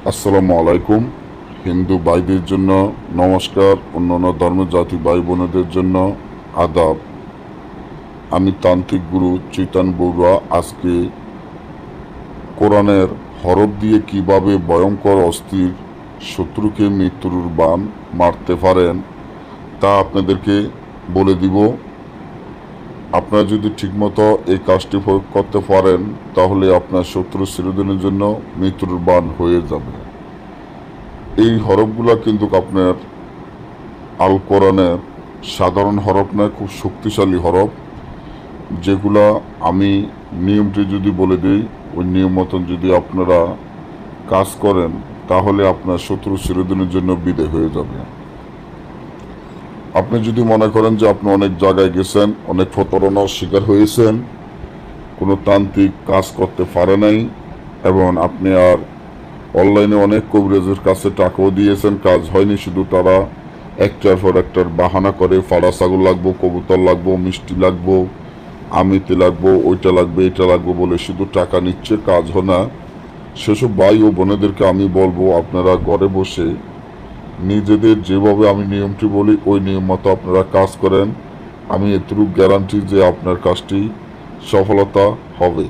আসসালামু আলাইকুম। হিন্দু ভাইদের জন্য নমস্কার, অন্যান্য ধর্মের জাতি ভাই বোনেদের জন্য আদাব। আমি তান্ত্রিক গুরু চৈতন বড়ুয়া। আজকে কোরআনের হরফ দিয়ে কিভাবে ভয়ঙ্কর অস্থির শত্রুকে মৃত্যুর বাণ মারতে পারেন তা আপনাদেরকে বলে দিব। আপনারা যদি ঠিকমতো এই কাজটি প্রয়োগ করতে পারেন তাহলে আপনার শত্রু চিরদিনের জন্য মৃত্যুর বাণ হয়ে যাবে। এই হরফগুলা কিন্তু আপনার আল কোরআনের সাধারণ হরফ নয়, খুব শক্তিশালী হরফ, যেগুলা আমি নিয়মটি যদি বলে দিই, ওই নিয়ম মতন যদি আপনারা কাজ করেন তাহলে আপনার শত্রু চিরদিনের জন্য বিদায় হয়ে যাবে। আপনি যদি মনে করেন যে আপনি অনেক জায়গায় গেছেন, অনেক প্রতারণার শিকার হয়েছেন, কোনো তান্ত্রিক কাজ করতে পারে নাই, এবং আপনি আর অনলাইনে অনেক কবিরাজের কাছে টাকাও দিয়েছেন, কাজ হয়নি, শুধু তারা একটার পর একটার বাহানা করে, ফাড়া ছাগল লাগবো, কবুতর লাগবো, মিষ্টি লাগবো, আমিতে লাগবো, ওইটা লাগবে, এটা লাগবো বলে শুধু টাকা নিচ্ছে, কাজ হয় না। সেসব ভাই ও বোনেদেরকে আমি বলবো আপনারা ঘরে বসে নিজেদের যেভাবে আমি নিয়মটি বলি ওই নিয়ম মতো আপনারা কাজ করেন। আমি এটুকু গ্যারান্টি যে আপনার কাজটি সফলতা হবে।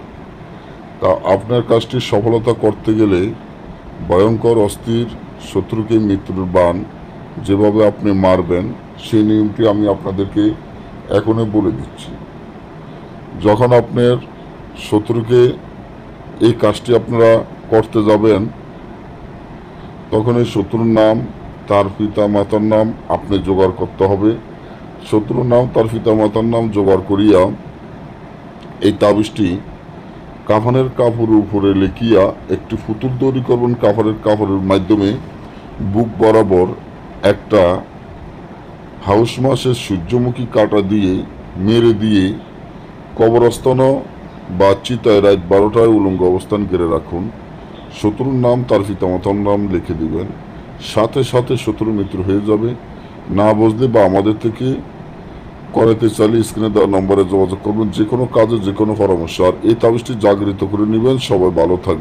তা আপনার কাজটি সফলতা করতে গেলে ভয়ঙ্কর অস্থির শত্রুকে মৃত্যুর বাণ যেভাবে আপনি মারবেন সেই নিয়মটি আমি আপনাদেরকে এখনই বলে দিচ্ছি। যখন আপনার শত্রুকে এই কাজটি আপনারা করতে যাবেন তখন এই শত্রুর নাম, তার পিতা মাতার নাম আপনি জোগাড় করতে হবে। শত্রুর নাম, তার পিতা মাতার নাম জোগাড় করিয়া এই তাবিজটি কাফনের কাপড়ের উপরে লেখিয়া একটি পুতুল তৈরি করবেন। কাপড়ের মাধ্যমে বুক বরাবর একটা হাউস মাসের সূর্যমুখী কাঁটা দিয়ে মেরে দিয়ে কবরস্থান বা চিতায় রাত 12টায় উলঙ্গ অবস্থান ঘিরে রাখুন। শত্রুর নাম, তার পিতামাতার নাম লিখে দিবেন। সাথে সাথে শত্রুর মৃত্যু হয়ে যাবে। না বুঝলে বা আমাদের থেকে করাতে চাইলে স্ক্রিনে দেওয়া নম্বরে যোগাযোগ করবেন। যে কোনো কাজে যে কোনো পরামর্শ আর এই তাবিজটি জাগৃত করে নেবেন। সবাই ভালো থাকবে।